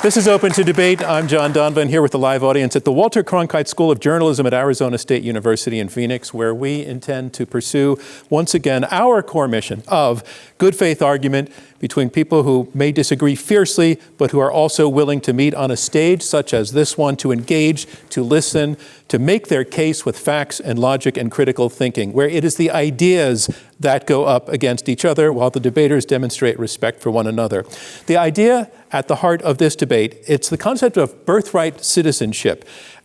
This is Open to Debate. I'm John Donvan here with a live audience at the Walter Cronkite School of Journalism at Arizona State University in Phoenix, where we intend to pursue, once again, our core mission of good faith argument between people who may disagree fiercely, but who are also willing to meet on a stage such as this one, to engage, to listen, to make their case with facts and logic and critical thinking, where it is the ideas that go up against each other while the debaters demonstrate respect for one another. The idea at the heart of this debate, it's the concept of birthright citizenship.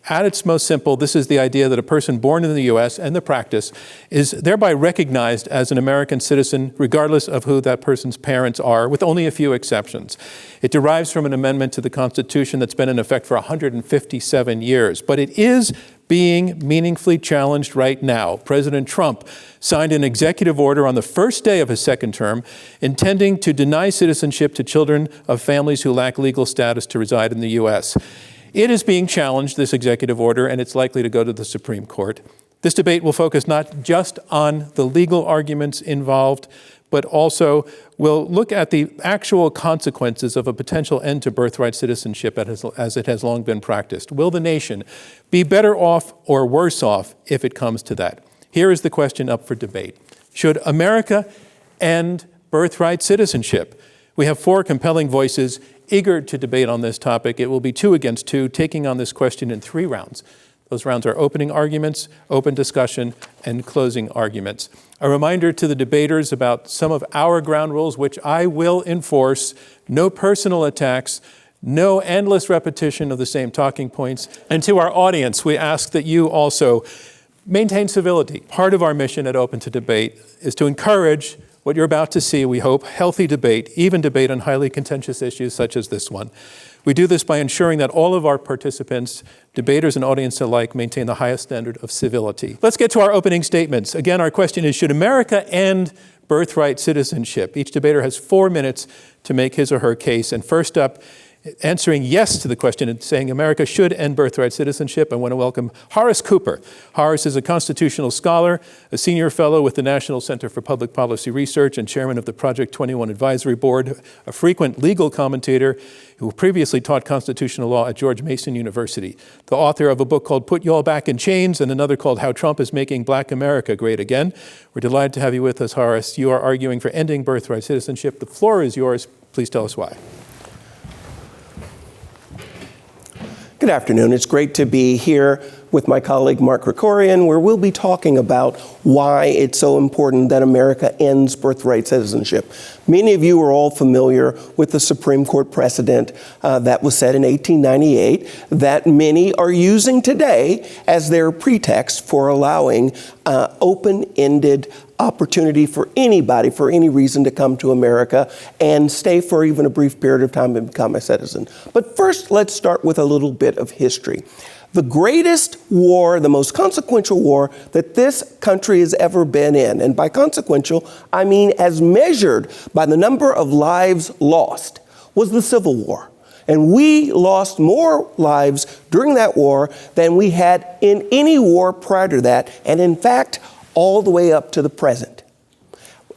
At its most simple, this is the idea that a person born in the U.S. and the practice is thereby recognized as an American citizen, regardless of who that person's parents are, with only a few exceptions. It derives from an amendment to the Constitution that's been in effect for 157 years, but it is being meaningfully challenged right now. President Trump signed an executive order on the first day of his second term intending to deny citizenship to children of families who lack legal status to reside in the U.S. It is being challenged, this executive order, and it's likely to go to the Supreme Court. This debate will focus not just on the legal arguments involved, but also will look at the actual consequences of a potential end to birthright citizenship as it has long been practiced. Will the nation be better off or worse off if it comes to that? Here is the question up for debate. Should America end birthright citizenship? We have four compelling voices eager to debate on this topic. It will be 2 against 2, taking on this question in 3 rounds. Those rounds are opening arguments, open discussion, and closing arguments. A reminder to the debaters about some of our ground rules, which I will enforce: no personal attacks, no endless repetition of the same talking points. And to our audience, we ask that you also maintain civility. Part of our mission at Open to Debate is to encourage what you're about to see, we hope, healthy debate, even debate on highly contentious issues such as this one. We do this by ensuring that all of our participants, debaters and audience alike, maintain the highest standard of civility. Let's get to our opening statements. Again, our question is, should America end birthright citizenship? Each debater has 4 minutes to make his or her case. And first up, answering yes to the question and saying America should end birthright citizenship, I want to welcome Horace Cooper. Horace is a constitutional scholar, a senior fellow with the National Center for Public Policy Research and chairman of the Project 21 Advisory Board, a frequent legal commentator who previously taught constitutional law at George Mason University, the author of a book called Put Y'all Back in Chains and another called How Trump is Making Black America Great Again. We're delighted to have you with us, Horace. You are arguing for ending birthright citizenship. The floor is yours. Please tell us why. Good afternoon. It's great to be here with my colleague Mark Krikorian, where we'll be talking about why it's so important that America ends birthright citizenship. Many of you are all familiar with the Supreme Court precedent that was set in 1898 that many are using today as their pretext for allowing open-ended opportunity for anybody, for any reason, to come to America and stay for even a brief period of time and become a citizen. But first, let's start with a little bit of history. The greatest war, the most consequential war that this country has ever been in, and by consequential, I mean as measured by the number of lives lost, was the Civil War. And we lost more lives during that war than we had in any war prior to that, and in fact, all the way up to the present.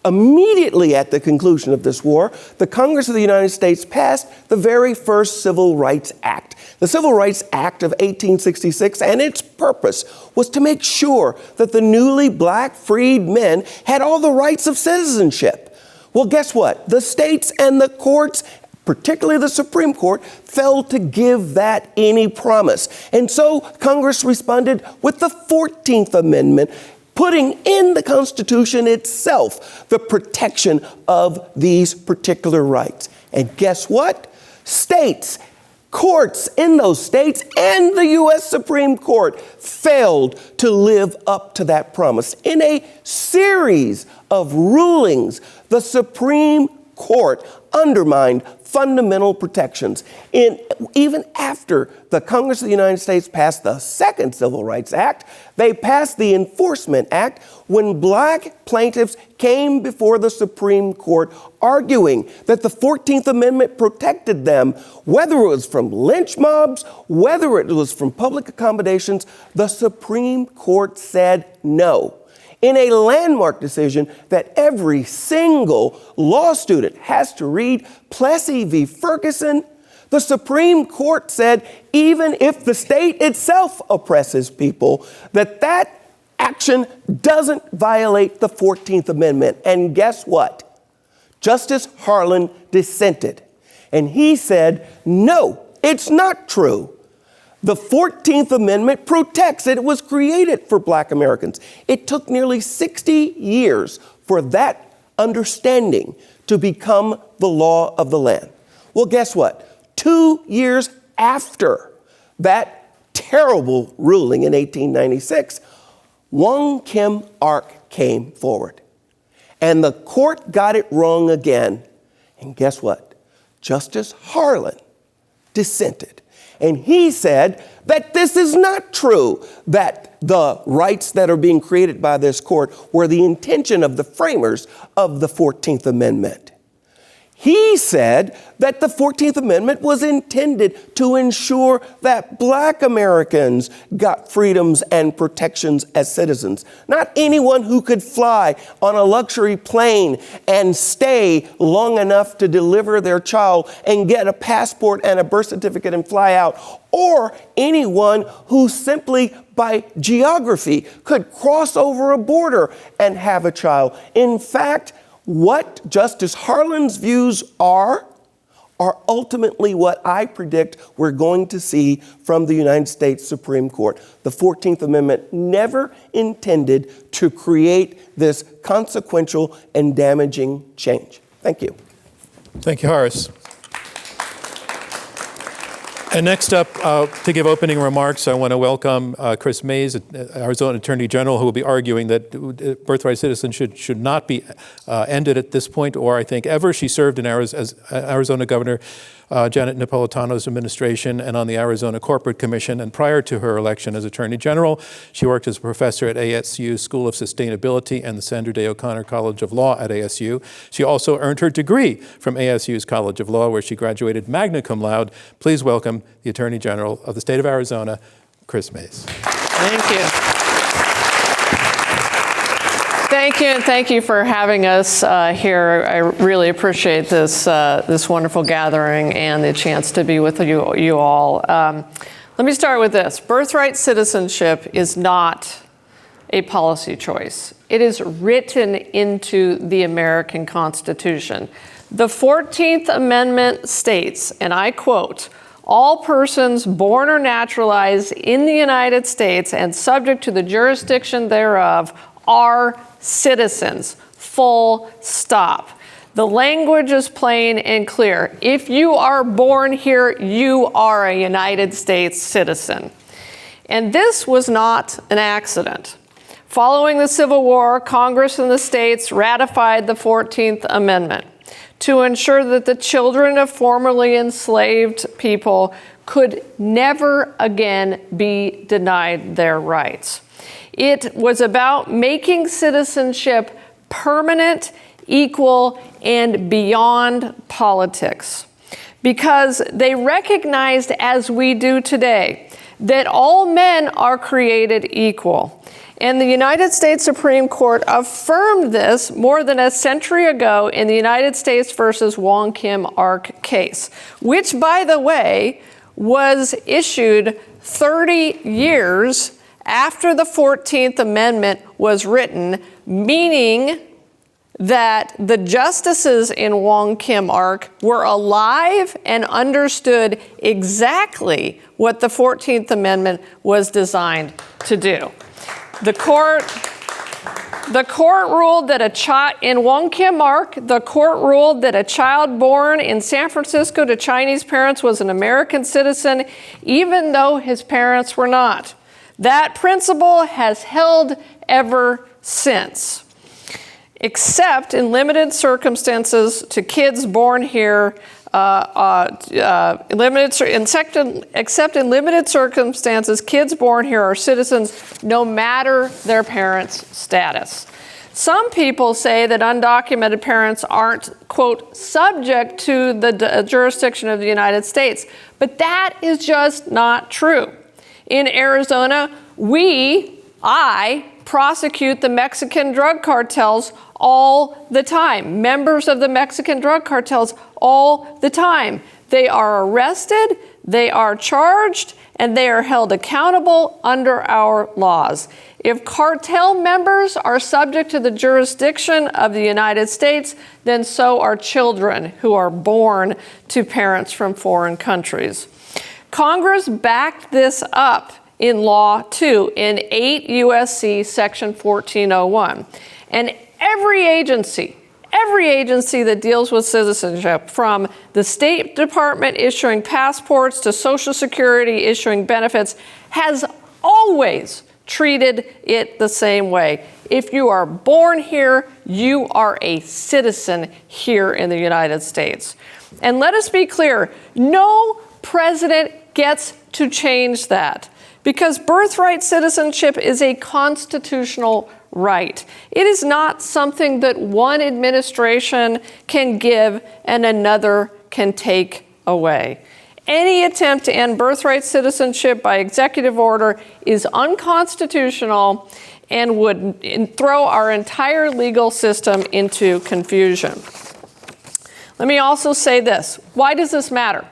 Immediately at the conclusion of this war, the Congress of the United States passed the very first Civil Rights Act. The Civil Rights Act of 1866, and its purpose was to make sure that the newly black freed men had all the rights of citizenship. Well, guess what? The states and the courts, particularly the Supreme Court, failed to give that any promise. And so Congress responded with the 14th Amendment, putting in the Constitution itself the protection of these particular rights. And guess what? States, courts in those states, and the U.S. Supreme Court failed to live up to that promise. In a series of rulings, the Supreme Court undermined fundamental protections. Even after the Congress of the United States passed the second Civil Rights Act, they passed the Enforcement Act when black plaintiffs came before the Supreme Court arguing that the 14th Amendment protected them, whether it was from lynch mobs, whether it was from public accommodations. The Supreme Court said no. In a landmark decision that every single law student has to read, Plessy v. Ferguson, The Supreme Court said even if the state itself oppresses people, that action doesn't violate the 14th Amendment. And guess what? Justice Harlan dissented. And he said, no, it's not true. The 14th Amendment protects it. It was created for Black Americans. It took nearly 60 years for that understanding to become the law of the land. Well, guess what? 2 years after that terrible ruling in 1896, Wong Kim Ark came forward. And the court got it wrong again. And guess what? Justice Harlan dissented. And he said that this is not true, that the rights that are being created by this court were the intention of the framers of the 14th Amendment. He said that the 14th Amendment was intended to ensure that Black Americans got freedoms and protections as citizens. Not anyone who could fly on a luxury plane and stay long enough to deliver their child and get a passport and a birth certificate and fly out, or anyone who simply by geography could cross over a border and have a child. In fact, what Justice Harlan's views are ultimately what I predict we're going to see from the United States Supreme Court. The 14th Amendment never intended to create this consequential and damaging change. Thank you. Thank you, Horace. And next up, to give opening remarks, I want to welcome Kris Mayes, Arizona Attorney General, who will be arguing that birthright citizenship should not be ended at this point, or I think ever. She served as Arizona Governor Janet Napolitano's administration and on the Arizona Corporate Commission. And prior to her election as Attorney General, she worked as a professor at ASU School of Sustainability and the Sandra Day O'Connor College of Law at ASU. She also earned her degree from ASU's College of Law, where she graduated magna cum laude. Please welcome the Attorney General of the state of Arizona, Kris Mayes. Thank you. Thank you, and thank you for having us here. I really appreciate this wonderful gathering and the chance to be with you all. Let me start with this. Birthright citizenship is not a policy choice. It is written into the American Constitution. The 14th Amendment states, and I quote, "All persons born or naturalized in the United States and subject to the jurisdiction thereof are citizens," full stop. The language is plain and clear. If you are born here, you are a United States citizen. And this was not an accident. Following the Civil War, Congress and the states ratified the 14th Amendment to ensure that the children of formerly enslaved people could never again be denied their rights. It was about making citizenship permanent, equal, and beyond politics, because they recognized, as we do today, that all men are created equal. And the United States Supreme Court affirmed this more than a century ago in the United States versus Wong Kim Ark Case, which, by the way, was issued 30 years after the 14th Amendment was written, meaning that the justices in Wong Kim Ark were alive and understood exactly what the 14th Amendment was designed to do. The court ruled that in Wong Kim Ark, the court ruled that a child born in San Francisco to Chinese parents was an American citizen, even though his parents were not. That principle has held ever since, except in limited circumstances to kids born here, except in limited circumstances, kids born here are citizens no matter their parents' status. Some people say that undocumented parents aren't, quote, subject to the jurisdiction of the United States, but that is just not true. In Arizona, I prosecute the Mexican drug cartels all the time, members of the Mexican drug cartels all the time. They are arrested, they are charged, and they are held accountable under our laws. If cartel members are subject to the jurisdiction of the United States, then so are children who are born to parents from foreign countries. Congress backed this up in law, too, in 8 U.S.C. Section 1401. And every agency that deals with citizenship, from the State Department issuing passports to Social Security issuing benefits, has always treated it the same way. If you are born here, you are a citizen here in the United States. And let us be clear, no president gets to change that, because birthright citizenship is a constitutional right. It is not something that one administration can give and another can take away. Any attempt to end birthright citizenship by executive order is unconstitutional and would throw our entire legal system into confusion. Let me also say this. Why does this matter?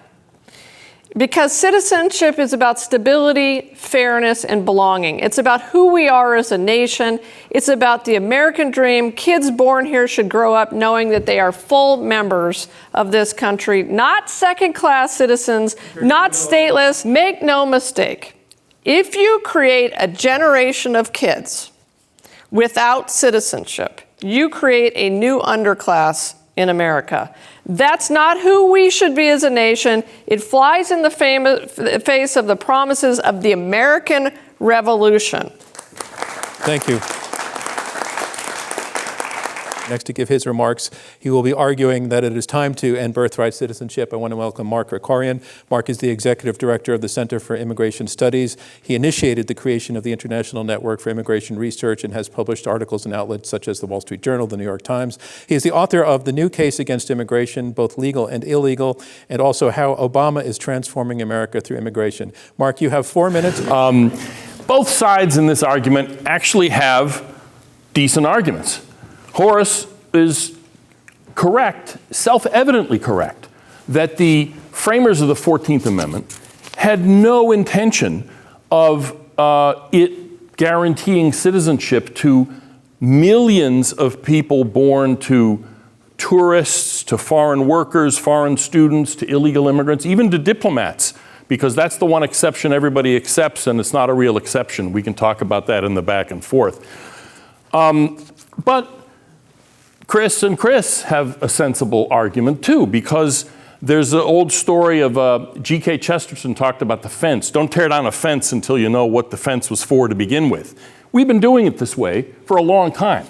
Because citizenship is about stability, fairness, and belonging. It's about who we are as a nation. It's about the American dream. Kids born here should grow up knowing that they are full members of this country, not second-class citizens, not stateless. Make no mistake, if you create a generation of kids without citizenship, you create a new underclass in America. That's not who we should be as a nation. It flies in the face of the promises of the American Revolution. Thank you. Next to give his remarks, he will be arguing that it is time to end birthright citizenship. I want to welcome Mark Krikorian. Mark is the executive director of the Center for Immigration Studies. He initiated the creation of the International Network for Immigration Research and has published articles in outlets such as the Wall Street Journal, the New York Times. He is the author of The New Case Against Immigration, Both Legal and Illegal, and also How Obama is Transforming America Through Immigration. Mark, you have 4 minutes. Both sides in this argument actually have decent arguments. Horace is correct, self-evidently correct, that the framers of the 14th Amendment had no intention of it guaranteeing citizenship to millions of people born to tourists, to foreign workers, foreign students, to illegal immigrants, even to diplomats, because that's the one exception everybody accepts, and it's not a real exception. We can talk about that in the back and forth. But Kris and Kris have a sensible argument too, because there's an old story of G.K. Chesterton talked about the fence. Don't tear down a fence until you know what the fence was for to begin with. We've been doing it this way for a long time.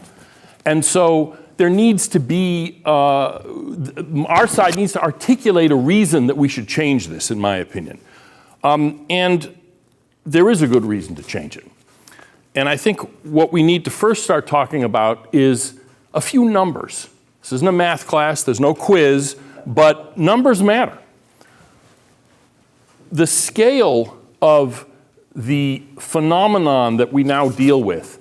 And so there needs to be, our side needs to articulate a reason that we should change this, in my opinion. And there is a good reason to change it. And I think what we need to first start talking about is a few numbers. This isn't a math class, there's no quiz, but numbers matter. The scale of the phenomenon that we now deal with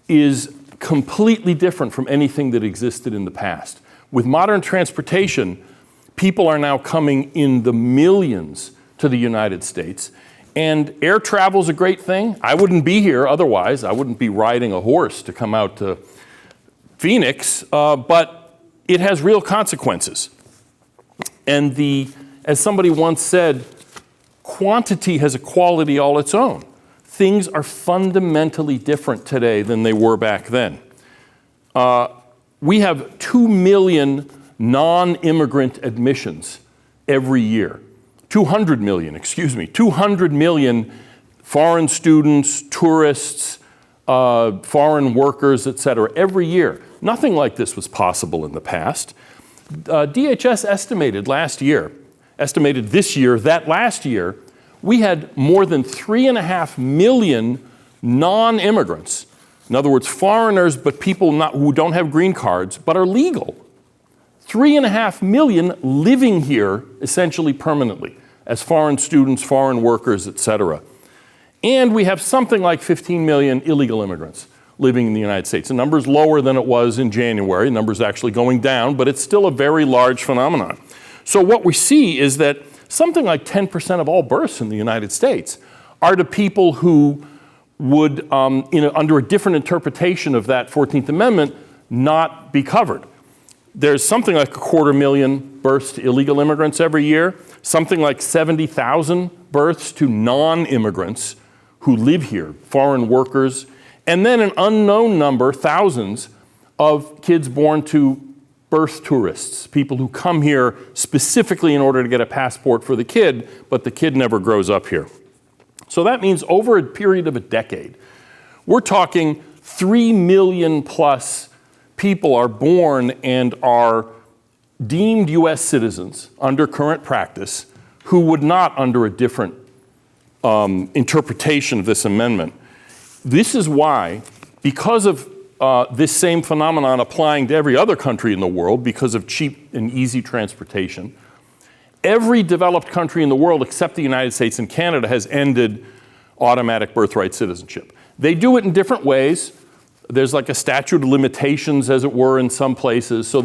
is completely different from anything that existed in the past. With modern transportation, people are now coming in the millions to the United States, and air travel is a great thing. I wouldn't be here otherwise. I wouldn't be riding a horse to come out to Phoenix, but it has real consequences. And as somebody once said, quantity has a quality all its own. Things are fundamentally different today than they were back then. We have 2 million non-immigrant admissions every year. 200 million foreign students, tourists, foreign workers, et cetera, every year. Nothing like this was possible in the past. DHS estimated this year, that last year, we had more than 3.5 million non-immigrants. In other words, foreigners, but people who don't have green cards, but are legal. 3.5 million living here essentially permanently as foreign students, foreign workers, et cetera. And we have something like 15 million illegal immigrants living in the United States. The number's lower than it was in January. The number's actually going down, but it's still a very large phenomenon. So what we see is that something like 10% of all births in the United States are to people who would, under a different interpretation of that 14th Amendment, not be covered. There's something like 250,000 births to illegal immigrants every year, something like 70,000 births to non-immigrants who live here, foreign workers, and then an unknown number, thousands, of kids born to birth tourists, people who come here specifically in order to get a passport for the kid, but the kid never grows up here. So that means over a period of a decade, we're talking 3 million plus people are born and are deemed US citizens under current practice who would not under a different interpretation of this amendment. This is why, because of this same phenomenon applying to every other country in the world because of cheap and easy transportation, every developed country in the world except the United States and Canada has ended automatic birthright citizenship. They do it in different ways. There's like a statute of limitations, as it were, in some places. So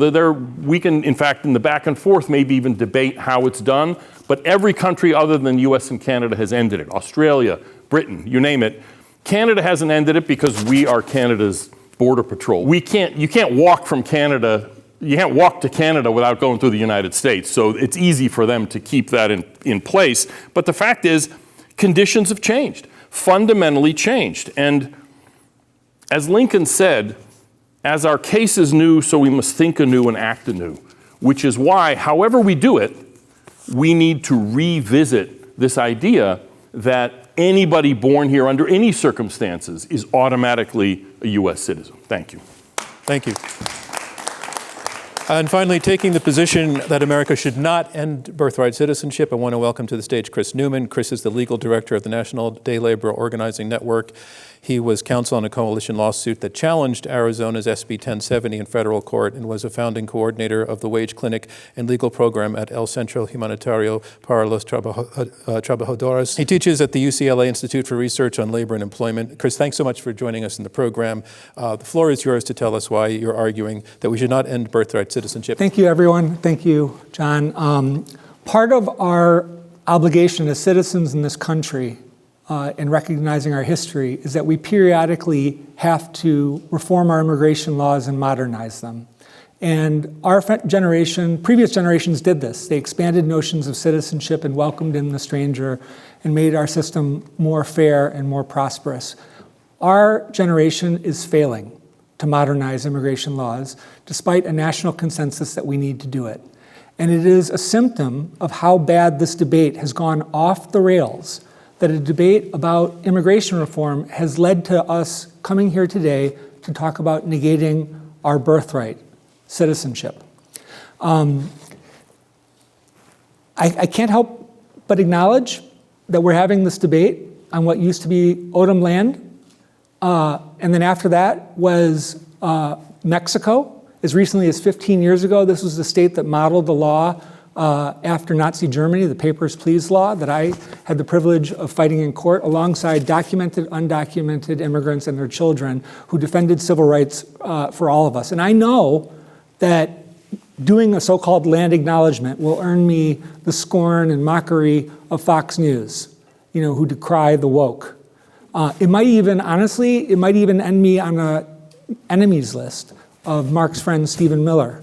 we can, in fact, in the back and forth, maybe even debate how it's done. But every country other than the US and Canada has ended it. Australia, Britain, you name it. Canada hasn't ended it because we are Canada's border patrol. You can't walk from Canada, you can't walk to Canada without going through the United States. So it's easy for them to keep that in place. But the fact is, conditions have changed, fundamentally changed. And as Lincoln said, as our case is new, so we must think anew and act anew, which is why, however we do it, we need to revisit this idea that anybody born here under any circumstances is automatically a US citizen. Thank you. Thank you. And finally, taking the position that America should not end birthright citizenship, I want to welcome to the stage Kris Newman. Kris is the legal director of the National Day Labor Organizing Network. He was counsel on a coalition lawsuit that challenged Arizona's SB 1070 in federal court and was a founding coordinator of the wage clinic and legal program at El Centro Humanitario para los Trabajadores. He teaches at the UCLA Institute for Research on Labor and Employment. Kris, thanks so much for joining us in the program. The floor is yours to tell us why you're arguing that we should not end birthright citizenship. Thank you, everyone. Thank you, John. Part of our obligation as citizens in this country in recognizing our history is that we periodically have to reform our immigration laws and modernize them. And our generation, previous generations did this. They expanded notions of citizenship and welcomed in the stranger and made our system more fair and more prosperous. Our generation is failing to modernize immigration laws, despite a national consensus that we need to do it. And it is a symptom of how bad this debate has gone off the rails, that a debate about immigration reform has led to us coming here today to talk about negating our birthright citizenship. I can't help but acknowledge that we're having this debate on what used to be Odom land, and then after that was Mexico. As recently as 15 years ago, this was the state that modeled the law after Nazi Germany, the Papers, Please law, that I had the privilege of fighting in court alongside documented, undocumented immigrants and their children who defended civil rights for all of us. And I know that doing a so-called land acknowledgement will earn me the scorn and mockery of Fox News, who decry the woke. It might even, honestly, end me on an enemies list of Mark's friend Stephen Miller.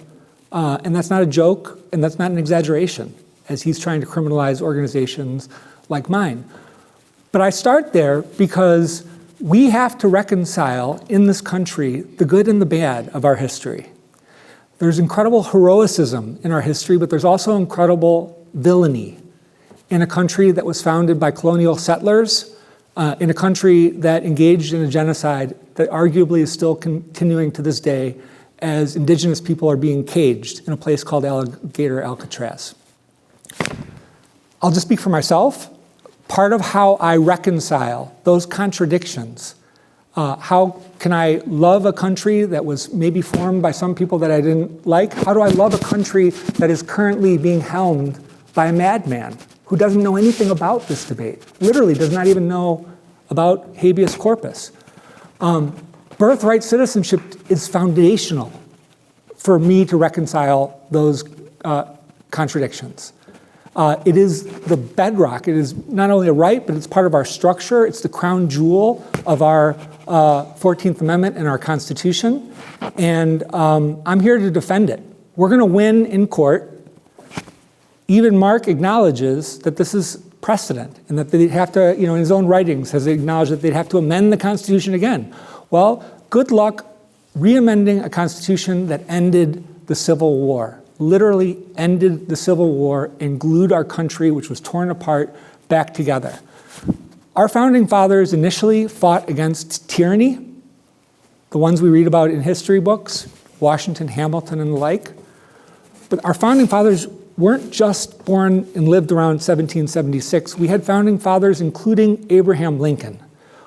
And that's not a joke, and that's not an exaggeration, as he's trying to criminalize organizations like mine. But I start there because we have to reconcile in this country the good and the bad of our history. There's incredible heroicism in our history, but there's also incredible villainy in a country that was founded by colonial settlers, in a country that engaged in a genocide that arguably is still continuing to this day, as indigenous people are being caged in a place called Alligator Alcatraz. I'll just speak for myself. Part of how I reconcile those contradictions, how can I love a country that was maybe formed by some people that I didn't like? How do I love a country that is currently being helmed by a madman who doesn't know anything about this debate, literally does not even know about habeas corpus? Birthright citizenship is foundational for me to reconcile those contradictions. It is the bedrock. It is not only a right, but it's part of our structure. It's the crown jewel of our 14th Amendment and our Constitution. And I'm here to defend it. We're going to win in court. Even Mark acknowledges that this is precedent and that they'd have to, in his own writings, has acknowledged that they'd have to amend the Constitution again. Well, good luck re-amending a Constitution that ended the Civil War, literally ended the Civil War and glued our country, which was torn apart, back together. Our founding fathers initially fought against tyranny, the ones we read about in history books, Washington, Hamilton, and the like. But our founding fathers weren't just born and lived around 1776. We had founding fathers, including Abraham Lincoln,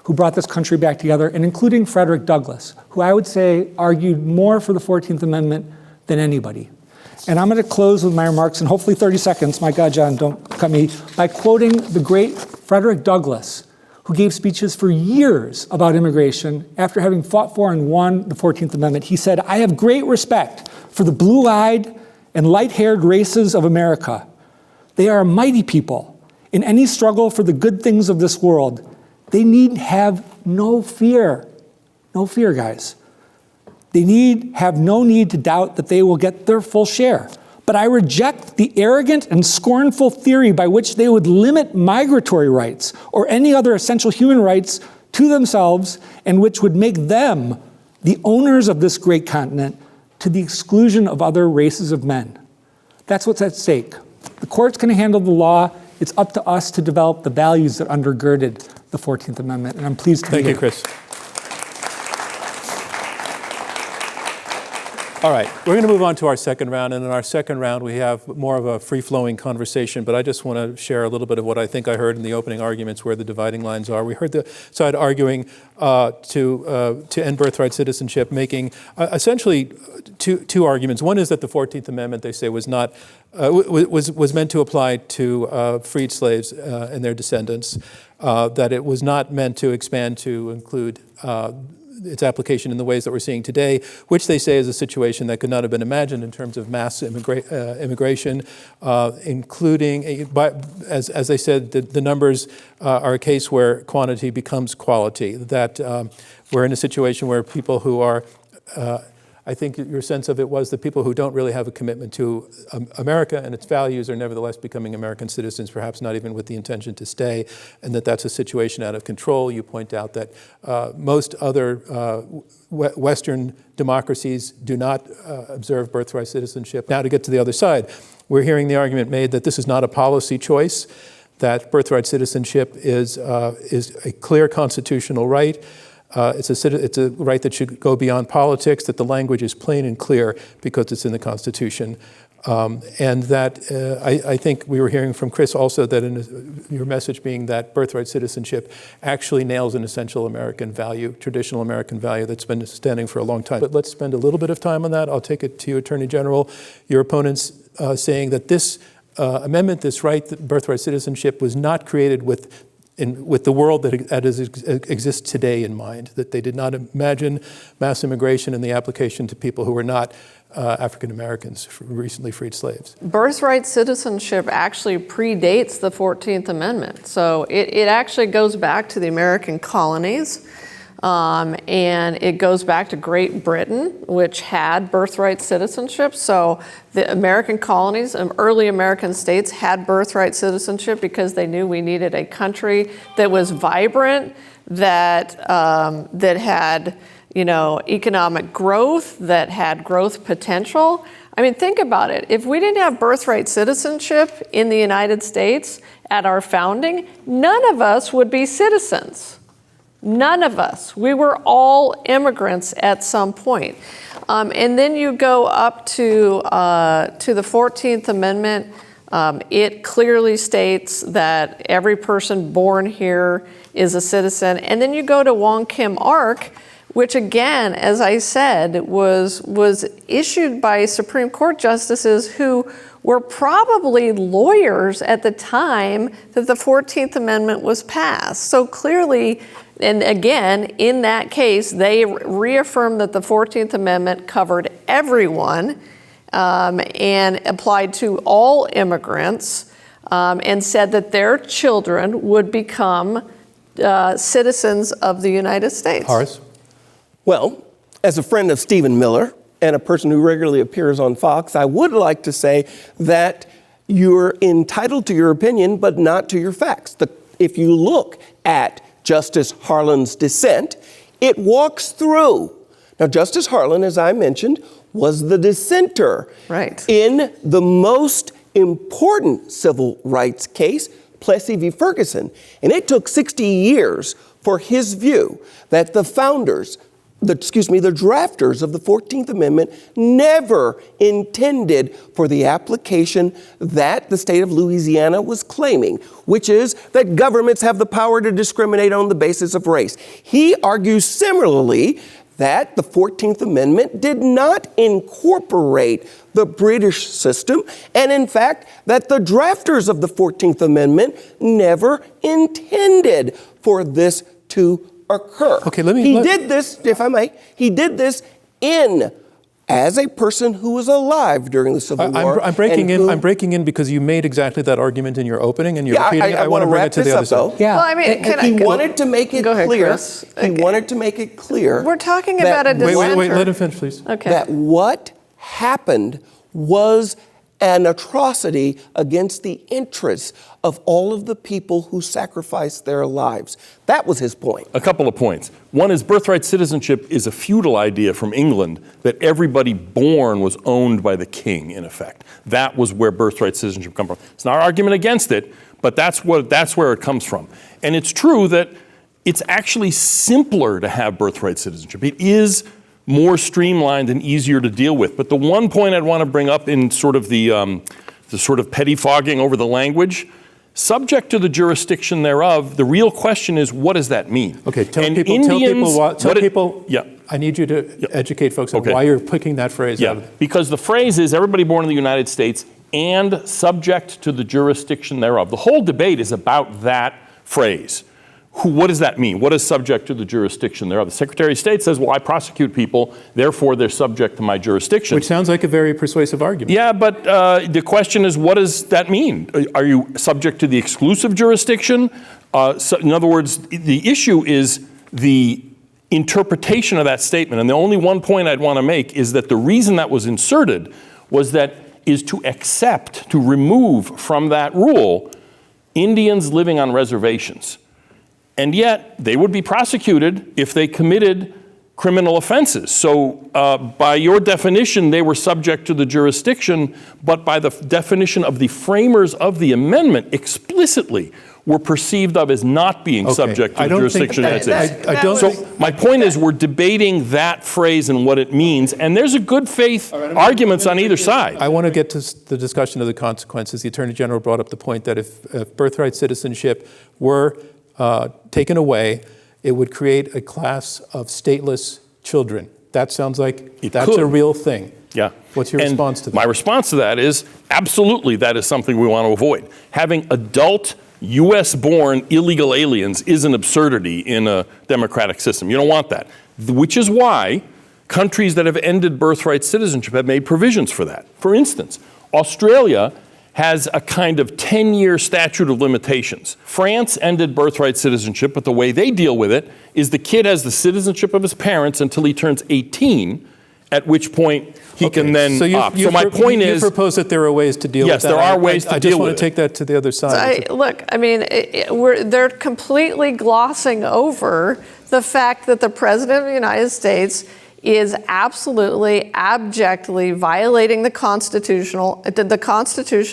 who brought this country back together, and including Frederick Douglass, who I would say argued more for the 14th Amendment than anybody. And I'm going to close with my remarks in hopefully 30 seconds, my God, John, don't cut me, by quoting the great Frederick Douglass, who gave speeches for years about immigration after having fought for and won the 14th Amendment. He said, "I have great respect for the blue-eyed and light-haired races of America. They are a mighty people. In any struggle for the good things of this world, they need have no fear." No fear, guys. They have no need to doubt that they will get their full share. But I reject the arrogant and scornful theory by which they would limit migratory rights or any other essential human rights to themselves, and which would make them the owners of this great continent to the exclusion of other races of men. That's what's at stake. The court's going to handle the law. It's up to us to develop the values that undergirded the 14th Amendment, and I'm pleased to be here. Thank you, Kris. All right, we're going to move on to our second round, and in our second round we have more of a free-flowing conversation, but I just want to share a little bit of what I think I heard in the opening arguments where the dividing lines are. We heard the side arguing to end birthright citizenship, making essentially two arguments. One is that the 14th Amendment, they say, was not was meant to apply to freed slaves and their descendants, that it was not meant to expand to include its application in the ways that we're seeing today, which they say is a situation that could not have been imagined in terms of mass immigration, including, as they said, the numbers are a case where quantity becomes quality, that we're in a situation where people who are, I think your sense of it was that people who don't really have a commitment to America and its values are nevertheless becoming American citizens, perhaps not even with the intention to stay, and that's a situation out of control. You point out that most other Western democracies do not observe birthright citizenship. Now to get to the other side, we're hearing the argument made that this is not a policy choice, that birthright citizenship is a clear constitutional right. It's a right that should go beyond politics, that the language is plain and clear because it's in the Constitution. And that I think we were hearing from Kris also that in your message being that birthright citizenship actually nails an essential American value, traditional American value that's been standing for a long time. But let's spend a little bit of time on that. I'll take it to you, Attorney General. Your opponents saying that this amendment, this right, birthright citizenship, was not created with the world that exists today in mind, that they did not imagine mass immigration and the application to people who were not African Americans, recently freed slaves. Birthright Citizenship actually predates the 14th Amendment. So it actually goes back to the American colonies. And it goes back to Great Britain, which had birthright citizenship. So the American colonies, early American states had birthright citizenship because they knew we needed a country that was vibrant, that had, economic growth, that had growth potential. I mean, think about it. If we didn't have birthright citizenship in the United States at our founding, none of us would be citizens. None of us. We were all immigrants at some point. And then you go up to the 14th Amendment. It clearly states that every person born here is a citizen. And then you go to Wong Kim Ark, which again, as I said, was issued by Supreme Court justices who were probably lawyers at the time that the 14th Amendment was passed. So clearly, and again, in that case, they reaffirmed that the 14th Amendment covered everyone and applied to all immigrants. and said that their children would become citizens of the United States. Horace? Well, as a friend of Stephen Miller and a person who regularly appears on Fox, I would like to say that you're entitled to your opinion, but not to your facts. If you look at Justice Harlan's dissent, it walks through. Now, Justice Harlan, as I mentioned, was the dissenter in the most important civil rights case, Plessy v. Ferguson. And it took 60 years for his view that the founders, the drafters of the 14th Amendment never intended for the application that the state of Louisiana was claiming, which is that governments have the power to discriminate on the basis of race. He argues similarly that the 14th Amendment did not incorporate the British system, and in fact, that the drafters of the 14th Amendment never intended for this to occur. Okay, He did this, if I may, he did this as a person who was alive during the Civil War. I'm breaking in because you made exactly that argument in your opening, and you're repeating it. I want to bring wrap it to this the up, other side. though. Yeah. Well, I mean, He wanted to make it clear. Kris. He wanted to make it clear. We're talking about a that dissenter. Wait, let him finish, please. Okay. That what happened was an atrocity against the interests of all of the people who sacrificed their lives. That was his point. A couple of points. One is birthright citizenship is a feudal idea from England that everybody born was owned by the king, in effect. That was where birthright citizenship comes from. It's not an argument against it, but that's where it comes from. And it's true that it's actually simpler to have birthright citizenship. It is more streamlined and easier to deal with. But the one point I'd want to bring up in sort of the sort of pettifogging over the language, subject to the jurisdiction thereof, the real question is, what does that mean? Okay, tell And people, yeah. I need you to educate folks on why you're picking that phrase out of it. Because the phrase is everybody born in the United States and subject to the jurisdiction thereof. The whole debate is about that phrase. What does that mean? What is subject to the jurisdiction thereof? The Secretary of State says, well, I prosecute people, therefore they're subject to my jurisdiction. Which sounds like a very persuasive argument. Yeah, but the question is, what does that mean? Are you subject to the exclusive jurisdiction? So in other words, the issue is the interpretation of that statement. And the only one point I'd want to make is that the reason that was inserted is to accept, to remove from that rule, Indians living on reservations. And yet, they would be prosecuted if they committed criminal offenses. So by your definition, they were subject to the jurisdiction, but by the definition of the framers of the amendment, explicitly were perceived of as not being subject to the jurisdiction of the United States. So my point is, we're debating that phrase and what it means, and there's a good faith arguments on either side. I want to get to the discussion of the consequences. The Attorney General brought up the point that if birthright citizenship were taken away, it would create a class of stateless children. That sounds like that's a real thing. Yeah. What's your response to that? My response to that is, absolutely, that is something we want to avoid. Having adult, U.S.-born illegal aliens is an absurdity in a democratic system. You don't want that. Which is why countries that have ended birthright citizenship have made provisions for that. For instance, Australia has a kind of 10-year statute of limitations. France ended birthright citizenship, but the way they deal with it is the kid has the citizenship of his parents until he turns 18, at which point he can then opt. So my point is, you propose that there are ways to deal with that. Yes, there are ways to deal with it. I just want to take that to the other side. They're completely glossing over the fact that the President of the United States is absolutely, abjectly violating the Constitution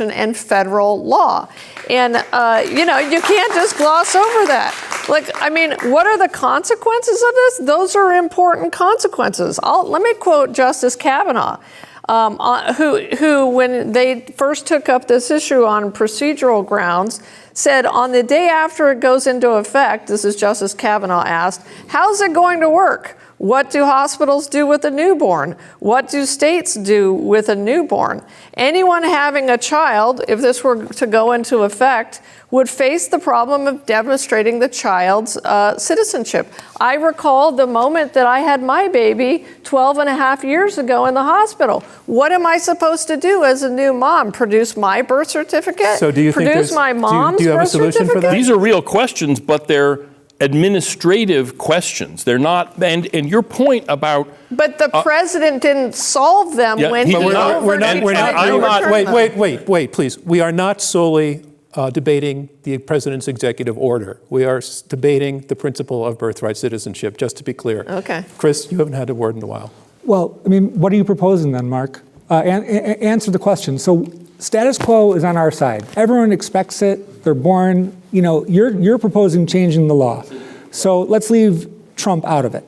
and federal law. And, you can't just gloss over that. What are the consequences of this? Those are important consequences. Let me quote Justice Kavanaugh, who, when they first took up this issue on procedural grounds, said on the day after it goes into effect, this is Justice Kavanaugh asked, how's it going to work? What do hospitals do with a newborn? What do states do with a newborn? Anyone having a child, if this were to go into effect, would face the problem of demonstrating the child's citizenship. I recall the moment that I had my baby 12 and a half years ago in the hospital. What am I supposed to do as a new mom? Produce my birth certificate? So do you think produce my mom's do you have a birth solution for that? certificate? These are real questions, but they're administrative questions. They're not, and your point about... But the president didn't solve them Yeah, when he he did not. We're not, overturned them. wait, please. We are not solely debating the president's executive order. We are debating the principle of birthright citizenship, just to be clear. Okay. Chris, you haven't had a word in a while. Well, I mean, what are you proposing then, Mark? Answer the question. So status quo is on our side. Everyone expects it. They're born. You know, you're proposing changing the law. So let's leave Trump out of it.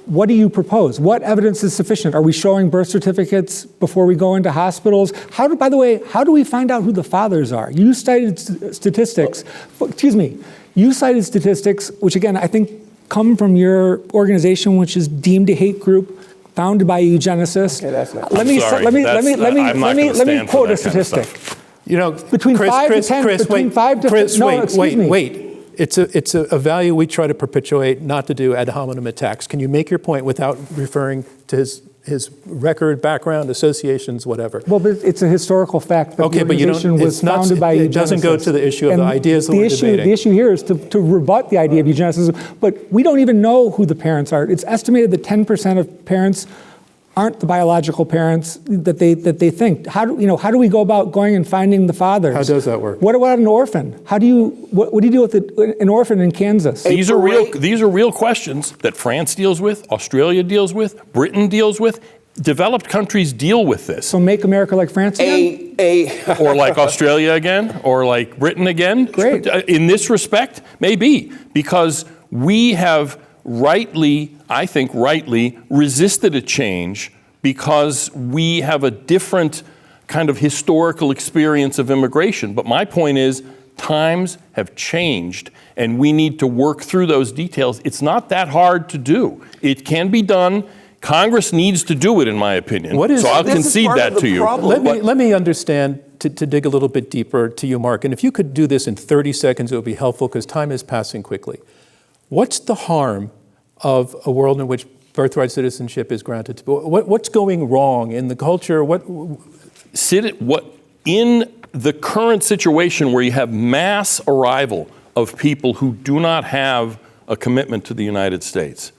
What do you propose? What evidence is sufficient? Are we showing birth certificates before we go into hospitals? By the way, how do we find out who the fathers are? You cited statistics, which again, I think come from your organization, which is deemed a hate group, founded by eugenicists. Okay, that's not. Let me quote a statistic. You know, Between Chris, 5 to Chris, 10 Chris, between wait, 5 to Chris, no, wait, excuse me. wait. It's a value we try to perpetuate, not to do ad hominem attacks. Can you make your point without referring to his record, background, associations, whatever? Well, but it's a historical fact that Okay, the but you don't- organization was it's not- founded by it doesn't go to the issue of the ideas that we're debating. The issue here is to rebut the idea of eugenicism, but we don't even know who the parents are. It's estimated that 10% of parents aren't the biological parents that they think. How do we go about going and finding the fathers? How does that work? What about an orphan? What do you do with an orphan in Kansas? These are real questions that France deals with, Australia deals with, Britain deals with. Developed countries deal with this. So make America like France again? Or like Australia again, or like Britain again. Great. In this respect, maybe, because we have I think rightly, resisted a change because we have a different kind of historical experience of immigration. But my point is, times have changed, and we need to work through those details. It's not that hard to do. It can be done. Congress needs to do it, in my opinion. So I'll concede that to you. Let me understand, to dig a little bit deeper to you, Mark, and if you could do this in 30 seconds, it would be helpful because time is passing quickly. What's the harm of a world in which birthright citizenship is granted? What's going wrong in the culture? In the current situation where you have mass arrival of people who do not have a commitment to the United States,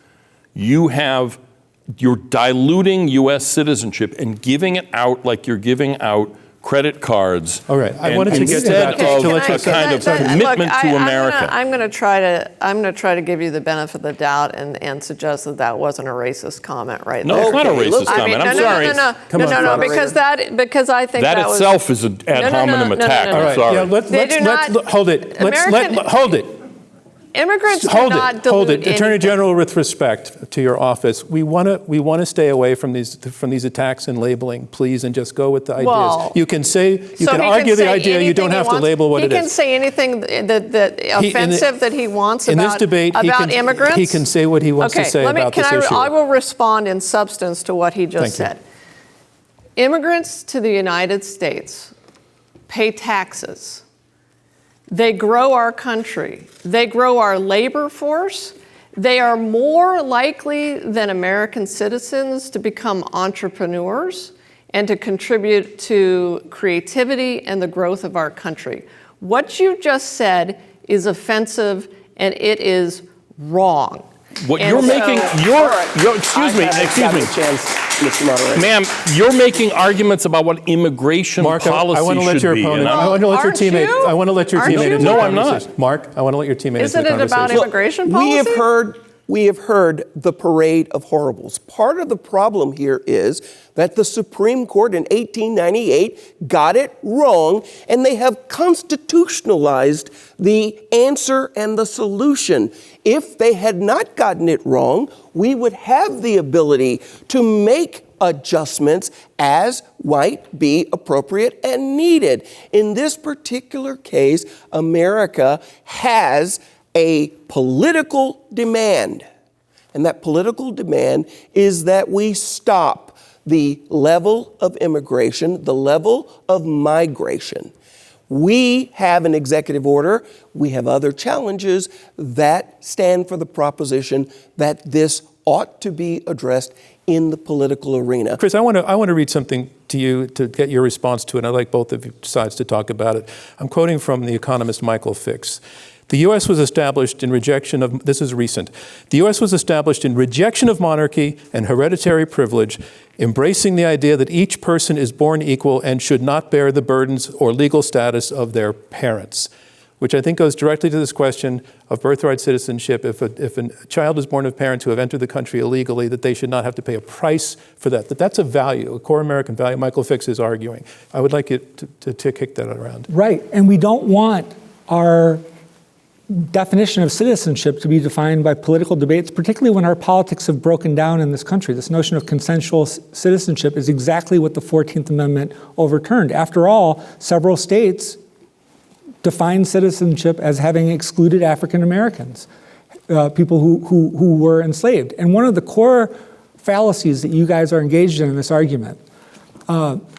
you're diluting U.S. citizenship and giving it out like you're giving out credit cards. All right, I wanted to get to that. Commitment to America. I'm going to try to give you the benefit of the doubt and suggest that wasn't a racist comment right there. No, it's not a racist comment. I'm sorry. No, because I think that was, itself is an ad hominem attack. All right, I'm sorry. let's hold it. Hold it. Immigrants do not dilute Hold it. Attorney anything. General, with respect to your office, we want to stay away from these attacks and labeling, please, and just go with the ideas. Well, you can argue the idea. You don't have to label what it is. He can say anything that offensive that he wants in about this debate. Immigrants. He can say what he wants to say about this issue. I will respond in substance to what he just said. Immigrants to the United States pay taxes. They grow our country. They grow our labor force. They are more likely than American citizens to become entrepreneurs and to contribute to creativity and the growth of our country. What you just said is offensive and it is wrong. What you're making, excuse me, Mr. Moderator. ma'am, you're making arguments about what immigration policy I want to let your should be. opponent. and I want to let your Aren't you? teammate. I want to let your Aren't teammate you? into No, the I'm not. conversation. Mark, I want to let your teammate Isn't into the it about conversation. immigration policy? We have heard the parade of horribles. Part of the problem here is that the Supreme Court in 1898 got it wrong, and they have constitutionalized the answer and the solution. If they had not gotten it wrong, we would have the ability to make adjustments as might be appropriate and needed. In this particular case, America has a political demand And that political demand is that we stop the level of immigration, the level of migration. We have an executive order. We have other challenges that stand for the proposition that this ought to be addressed in the political arena. Kris, I want to read something to you to get your response to it. I'd like both of you sides to talk about it. I'm quoting from the economist Michael Fix. The U.S. was established in rejection of, this is recent, the U.S. was established in rejection of monarchy and hereditary privilege, embracing the idea that each person is born equal and should not bear the burdens or legal status of their parents, which I think goes directly to this question of birthright citizenship. If a child is born of parents who have entered the country illegally, that they should not have to pay a price for that, that's a value, a core American value. Michael Fix is arguing. I would like you to kick that around. Right, and we don't want our definition of citizenship to be defined by political debates, particularly when our politics have broken down in this country. This notion of consensual citizenship is exactly what the 14th Amendment overturned. After all, several states defined citizenship as having excluded African Americans, people who were enslaved. And one of the core fallacies that you guys are engaged in this argument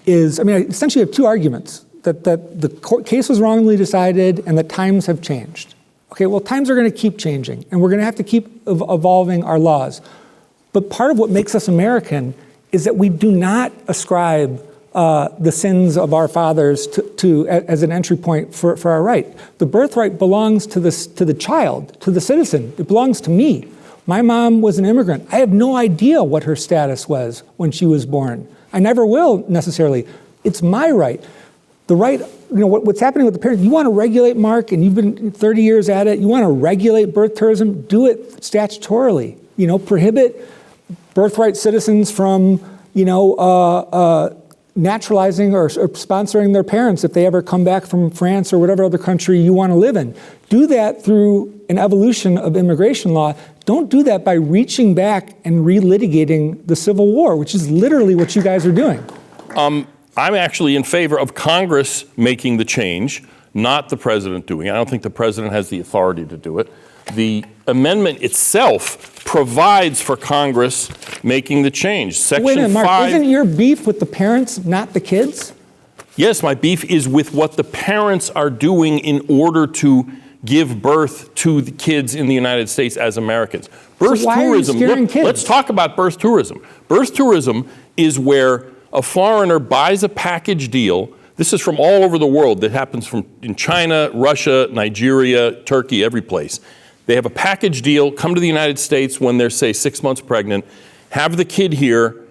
is, essentially you have two arguments, that the case was wrongly decided and that times have changed. Okay, well, times are going to keep changing, and we're going to have to keep evolving our laws. But part of what makes us American is that we do not ascribe the sins of our fathers as an entry point for our right. The birthright belongs to the child, to the citizen. It belongs to me. My mom was an immigrant. I have no idea what her status was when she was born. I never will necessarily. It's my right. The right, what's happening with the parents, you want to regulate, Mark, and you've been 30 years at it, you want to regulate birth tourism, do it statutorily. Prohibit birthright citizens from, naturalizing or sponsoring their parents if they ever come back from France or whatever other country you want to live in. Do that through an evolution of immigration law. Don't do that by reaching back and relitigating the Civil War, which is literally what you guys are doing. I'm actually in favor of Congress making the change, not the president doing it. I don't think the president has the authority to do it. The amendment itself provides for Congress making the change. Section Wait a minute, Mark, 5, isn't your beef with the parents, not the kids? Yes, my beef is with what the parents are doing in order to give birth to the kids in the United States as Americans. Birth So why tourism, are you scaring kids? Let's talk about birth tourism. Birth tourism is where a foreigner buys a package deal. This is from all over the world. That happens in China, Russia, Nigeria, Turkey, every place. They have a package deal, come to the United States when they're, say, 6 months pregnant, have the kid here,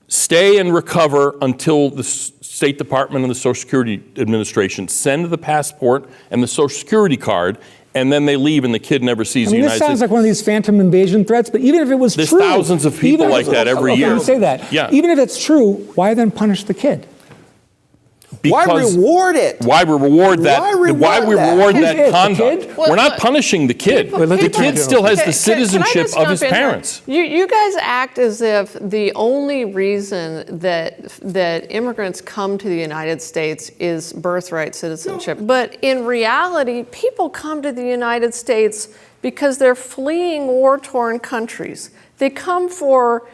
stay and recover until the State Department and the Social Security Administration send the passport and the Social Security card, and then they leave and the kid never sees the United States. This sounds like one of these phantom invasion threats, but even if it was There's true... thousands of people like that every year. Okay, say that. Yeah. Even if it's true, why then punish the kid? Why reward it? Why reward that? Why reward that conduct? kid? We're not punishing the kid. The kid still has the citizenship of his parents. You guys act as if the only reason that immigrants come to the United States is birthright citizenship. No. But in reality, people come to the United States because they're fleeing war-torn countries. They come for,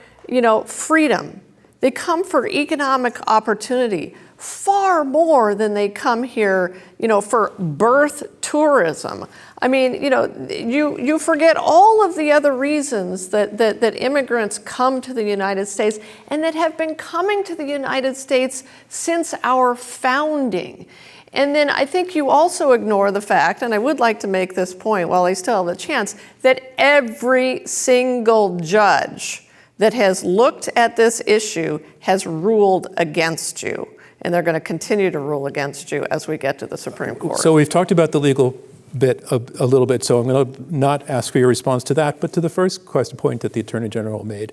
freedom. They come for economic opportunity. Far more than they come here, for birth tourism. I mean, you forget all of the other reasons that immigrants come to the United States and that have been coming to the United States since our founding. And then I think you also ignore the fact, and I would like to make this point while I still have the chance, that every single judge that has looked at this issue has ruled against you. And they're going to continue to rule against you as we get to the Supreme Court. So we've talked about the legal bit a little bit, so I'm going to not ask for your response to that, but to the first point that the Attorney General made.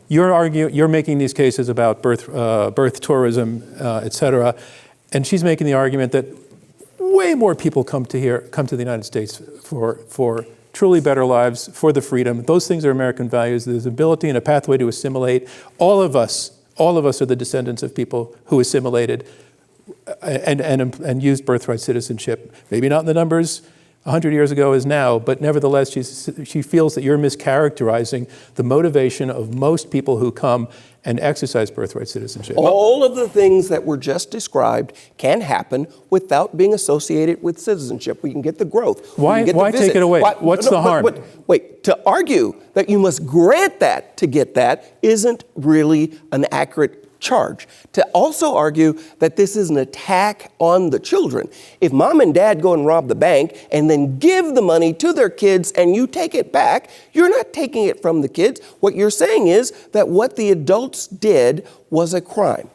You're making these cases about birth tourism, et cetera, and she's making the argument that way more people come to the United States for truly better lives, for the freedom. Those things are American values. There's ability and a pathway to assimilate. All of us are the descendants of people who assimilated and used birthright citizenship. Maybe not in the numbers 100 years ago as now, but nevertheless, she feels that you're mischaracterizing the motivation of most people who come and exercise birthright citizenship. All of the things that were just described can happen without being associated with citizenship. We can get the growth. Why take it away? What's the harm? Wait, to argue that you must grant that to get that isn't really an accurate charge. To also argue that this is an attack on the children. If mom and dad go and rob the bank and then give the money to their kids and you take it back, you're not taking it from the kids. What you're saying is that what the adults did was a crime.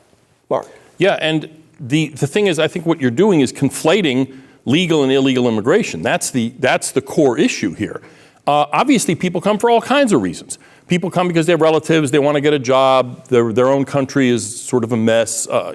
Mark. Yeah, and the thing is, I think what you're doing is conflating legal and illegal immigration. That's the core issue here. Obviously, people come for all kinds of reasons. People come because they have relatives, they want to get a job, their own country is sort of a mess. I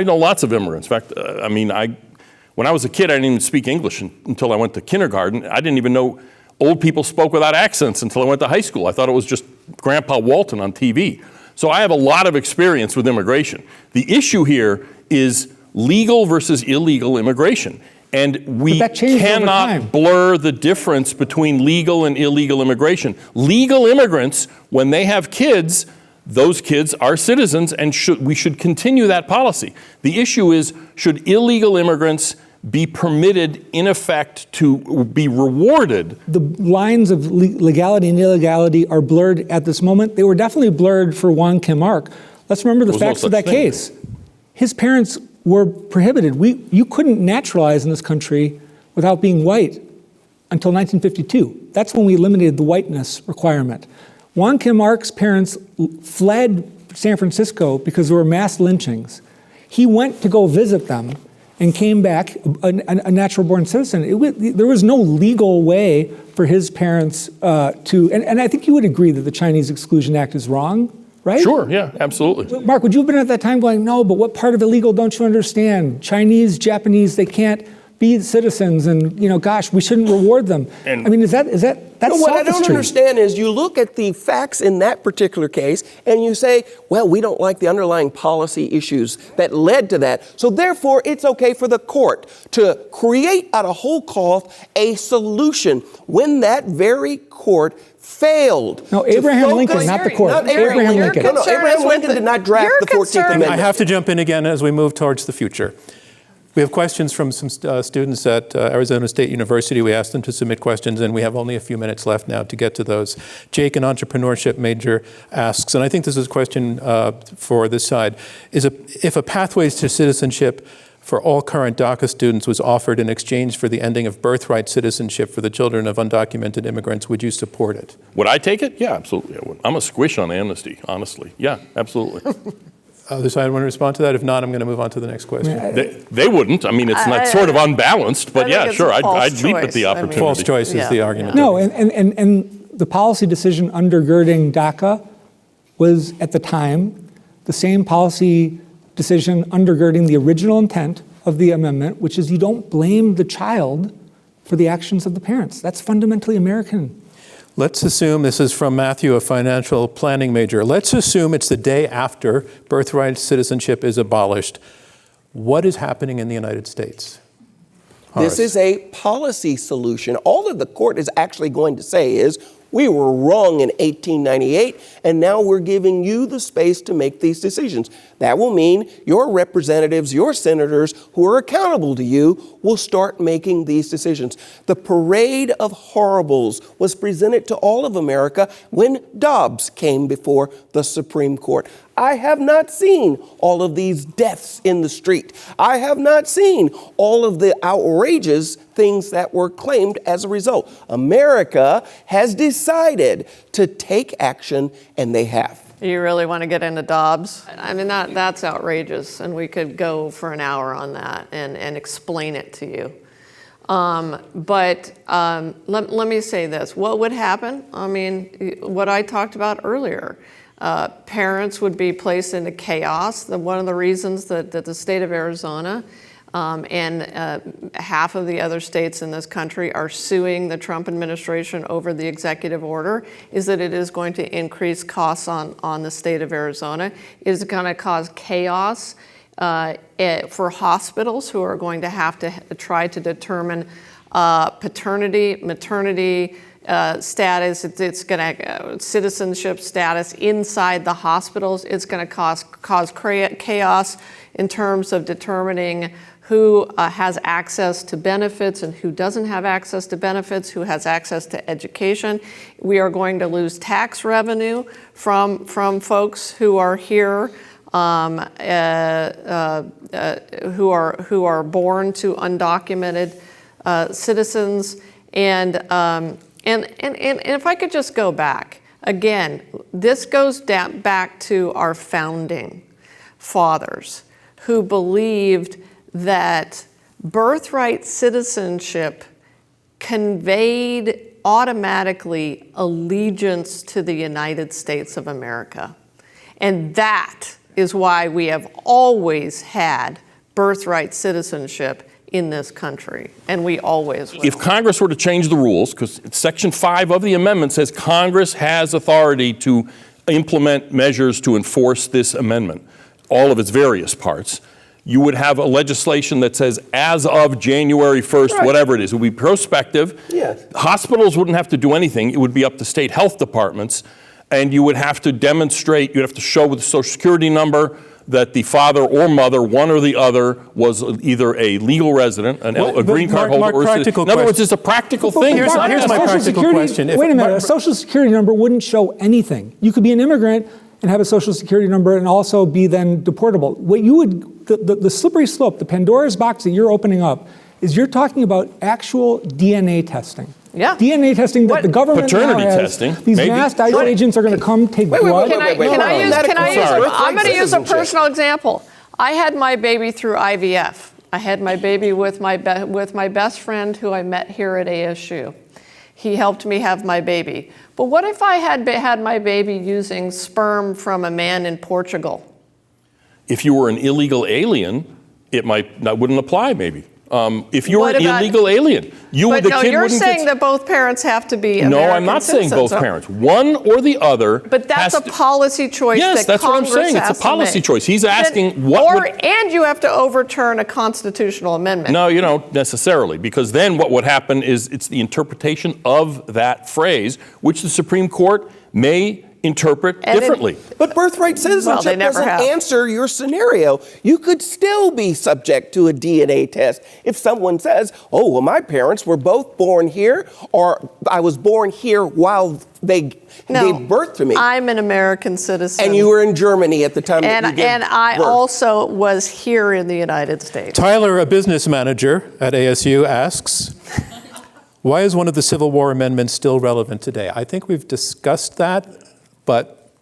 know lots of immigrants. In fact, when I was a kid, I didn't even speak English until I went to kindergarten. I didn't even know old people spoke without accents until I went to high school. I thought it was just Grandpa Walton on TV. So I have a lot of experience with immigration. The issue here is legal versus illegal immigration. And we cannot blur the difference between legal and illegal immigration. Legal immigrants, when they have kids, those kids are citizens, and we should continue that policy. The issue is, should illegal immigrants be permitted, in effect, to be rewarded? The lines of legality and illegality are blurred at this moment. They were definitely blurred for Wong Kim Ark. Let's remember the facts of that case. His parents were prohibited. You couldn't naturalize in this country without being white until 1952. That's when we eliminated the whiteness requirement. Wong Kim Ark's parents fled San Francisco because there were mass lynchings. He went to go visit them and came back a natural-born citizen. There was no legal way for his parents and I think you would agree that the Chinese Exclusion Act is wrong, right? Sure, yeah, absolutely. Mark, would you have been at that time going, no, but what part of illegal don't you understand? Chinese, Japanese, they can't be citizens, and gosh, we shouldn't reward them. And is that that's what I don't sophistry. understand is you look at the facts in that particular case and you say, well, we don't like the underlying policy issues that led to that. So therefore, it's okay for the court to create out of whole cloth a solution when that very court failed. No, Abraham Lincoln, not the court. Abraham Lincoln. No, Abraham Lincoln did not draft the 14th Amendment. I have to jump in again as we move towards the future. We have questions from some students at Arizona State University. We asked them to submit questions, and we have only a few minutes left now to get to those. Jake, an entrepreneurship major, asks, and I think this is a question for this side, if a pathways to citizenship for all current DACA students was offered in exchange for the ending of birthright citizenship for the children of undocumented immigrants, would you support it? Would I take it? Yeah, absolutely I would. I'm a squish on amnesty, honestly. Yeah, absolutely. Other side want to respond to that? If not, I'm going to move on to the next question. They wouldn't. I mean, it's not sort of unbalanced, but yeah, sure. I'd leap at the opportunity. False choice is the argument. No, and the policy decision undergirding DACA was, at the time, the same policy decision undergirding the original intent of the amendment, which is you don't blame the child for the actions of the parents. That's fundamentally American. Let's assume, this is from Matthew, a financial planning major. Let's assume it's the day after birthright citizenship is abolished. What is happening in the United States? Horace. This is a policy solution. All that the court is actually going to say is, we were wrong in 1898, and now we're giving you the space to make these decisions. That will mean your representatives, your senators who are accountable to you will start making these decisions. The parade of horribles was presented to all of America when Dobbs came before the Supreme Court. I have not seen all of these deaths in the street. I have not seen all of the outrageous things that were claimed as a result. America has decided to take action, and they have. You really want to get into Dobbs? I mean, that's outrageous, and we could go for an hour on that and explain it to you. But let me say this. What would happen? I mean, what I talked about earlier. Parents would be placed into chaos. One of the reasons that the state of Arizona and half of the other states in this country are suing the Trump administration over the executive order is that it is going to increase costs on the state of Arizona. It is going to cause chaos for hospitals who are going to have to try to determine paternity, maternity status. It's going to citizenship status inside the hospitals. It's going to cause chaos in terms of determining who has access to benefits and who doesn't have access to benefits, who has access to education. We are going to lose tax revenue from folks who are here, who are born to undocumented citizens. And if I could just go back, again, this goes back to our founding fathers who believed that birthright citizenship conveyed automatically allegiance to the United States of America. And that is why we have always had birthright citizenship in this country, and we always will. If Congress were to change the rules, because Section 5 of the amendment says Congress has authority to implement measures to enforce this amendment, all of its various parts, you would have a legislation that says as of January 1st, whatever it is. It would be prospective. Yes. Hospitals wouldn't have to do anything. It would be up to state health departments. And you would have to demonstrate, you'd have to show with the Social Security number that the father or mother, one or the other, was either a legal resident, a green card holder, or a citizen. In other words, it's a practical thing. Here's my practical question. Wait a minute, a Social Security number wouldn't show anything. You could be an immigrant and have a Social Security number and also be then deportable. What you would, the slippery slope, the Pandora's box that you're opening up, is you're talking about actual DNA testing. Yeah. DNA testing that the government Paternity now has. testing, These maybe. masked ICE agents are going to come take blood. I'm going to use a personal example. I had my baby through IVF. I had my baby with my best friend who I met here at ASU. He helped me have my baby. But what if I had my baby using sperm from a man in Portugal? If you were an illegal alien, that wouldn't apply maybe. If you were an illegal alien, you're saying that both parents have to be American No, I'm not saying both parents. One or the other. But that's a policy choice yes, that that's Congress what I'm saying. It's a policy choice. He's asking and you have to overturn a constitutional amendment. No, you don't necessarily, because then what would happen is it's the interpretation of that phrase, which the Supreme Court may interpret differently. But birthright citizenship doesn't answer your scenario. You could still be subject to a DNA test if someone says, oh, well, my parents were both born here, or I was born here while they gave birth to me. I'm an American citizen. And you were in Germany at the time that you gave And I birth. also was here in the United States. Tyler, a business manager at ASU, asks, why is one of the Civil War amendments still relevant today? I think we've discussed that. But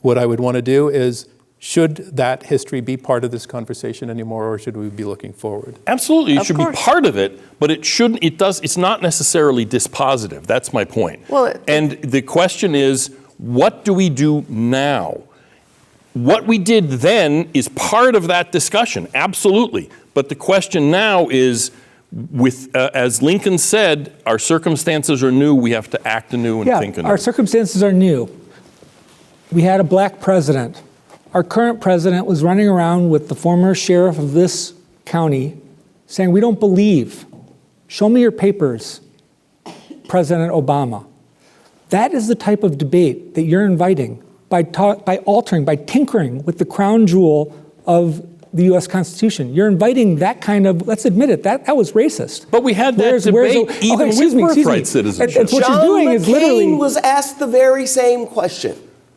what I would want to do is, should that history be part of this conversation anymore, or should we be looking forward? Absolutely, it should be part of it, but it shouldn't. It's not necessarily dispositive. That's my point. And the question is, what do we do now? What we did then is part of that discussion, absolutely. But the question now is, as Lincoln said, our circumstances are new. We have to act anew and think anew. Our circumstances are new. We had a black president. Our current president was running around with the former sheriff of this county saying, we don't believe. Show me your papers, President Obama. That is the type of debate that you're inviting by tinkering with the crown jewel of the U.S. Constitution. You're inviting that kind of, let's admit it, that was racist. But we had that debate even with birthright citizenship. And what you're doing is literally... John McCain was asked the very same question.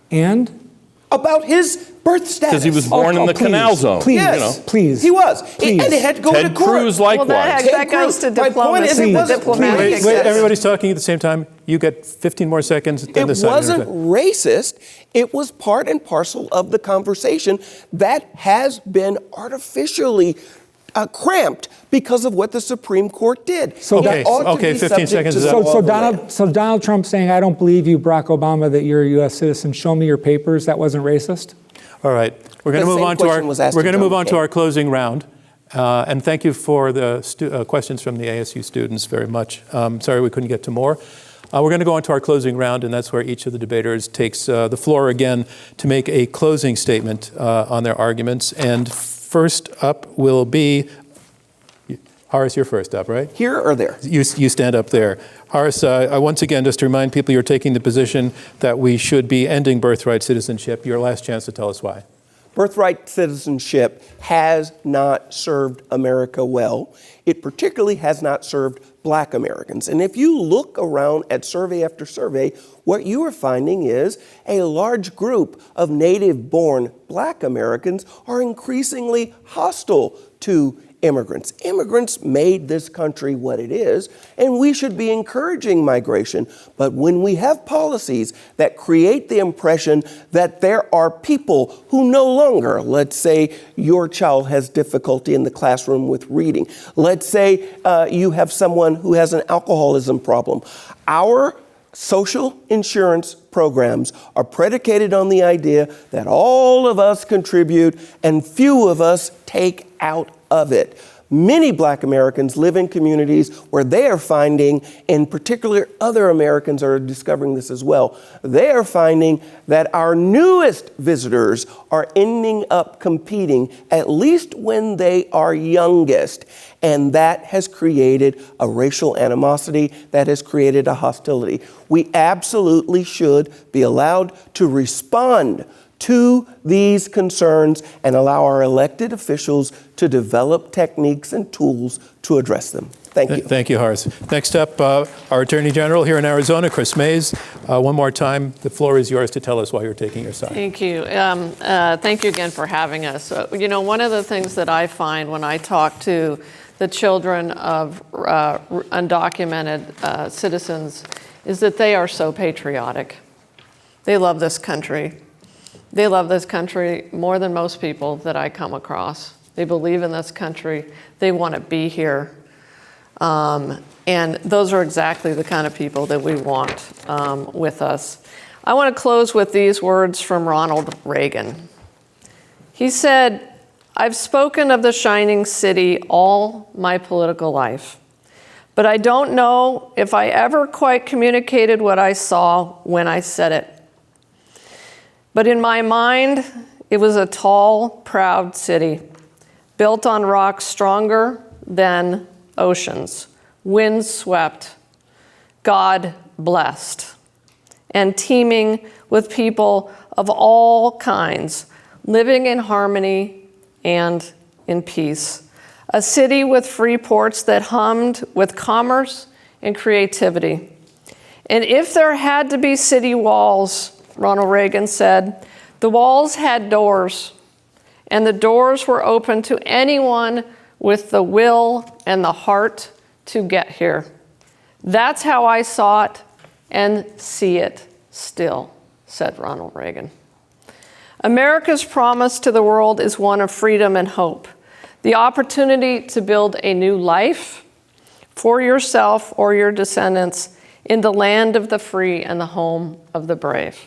And? About his birth status. Because he was born in the canal zone. Please, please. He was. And he had to go to court. Ted Cruz likewise. Well, that goes to diplomacy. Wait, everybody's talking at the same time. You get 15 more seconds. Then it wasn't racist. It was part and parcel of the conversation that has been artificially cramped because of what the Supreme Court did. So 15 seconds. So Donald Trump saying, I don't believe you, Barack Obama, that you're a U.S. citizen. Show me your papers. That wasn't racist? All right. We're going to move on to our closing round. And thank you for the questions from the ASU students very much. Sorry we couldn't get to more. We're going to go on to our closing round, and that's where each of the debaters takes the floor again to make a closing statement on their arguments. And first up will be Horace, you're first up, right? Here or there? You stand up there. Horace, once again, just to remind people, you're taking the position that we should be ending birthright citizenship. Your last chance to tell us why. Birthright citizenship has not served America well. It particularly has not served Black Americans. And if you look around at survey after survey, what you are finding is a large group of native-born Black Americans are increasingly hostile to immigrants. Immigrants made this country what it is, and we should be encouraging migration. But when we have policies that create the impression that there are people who no longer, let's say your child has difficulty in the classroom with reading, let's say you have someone who has an alcoholism problem, our social insurance programs are predicated on the idea that all of us contribute and few of us take out of it. Many Black Americans live in communities where they are finding, in particular other Americans are discovering this as well, they are finding that our newest visitors are ending up competing, at least when they are youngest. And that has created a racial animosity, that has created a hostility. We absolutely should be allowed to respond to these concerns and allow our elected officials to develop techniques and tools to address them. Thank you. Thank you, Horace. Next up, our Attorney General here in Arizona, Kris Mayes. One more time, the floor is yours to tell us why you're taking your side. Thank you. Thank you again for having us. One of the things that I find when I talk to the children of undocumented citizens is that they are so patriotic. They love this country. They love this country more than most people that I come across. They believe in this country. They want to be here. And those are exactly the kind of people that we want with us. I want to close with these words from Ronald Reagan. He said, "I've spoken of the shining city all my political life, but I don't know if I ever quite communicated what I saw when I said it. But in my mind, it was a tall, proud city, built on rocks stronger than oceans, wind-swept, God-blessed, and teeming with people of all kinds, living in harmony and in peace. A city with free ports that hummed with commerce and creativity. And if there had to be city walls," Ronald Reagan said, "the walls had doors, and the doors were open to anyone with the will and the heart to get here. That's how I saw it and see it still," said Ronald Reagan. America's promise to the world is one of freedom and hope, the opportunity to build a new life for yourself or your descendants in the land of the free and the home of the brave.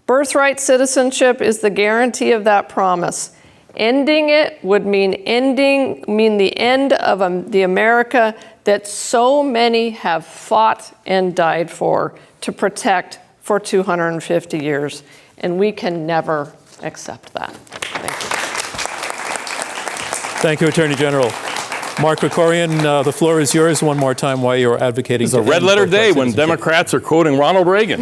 Birthright citizenship is the guarantee of that promise. Ending it would mean the end of the America that so many have fought and died for, to protect for 250 years. And we can never accept that. Thank you. Thank you, Attorney General. Mark Krikorian, the floor is yours one more time while you're advocating. It's a red letter day when Democrats are quoting Ronald Reagan.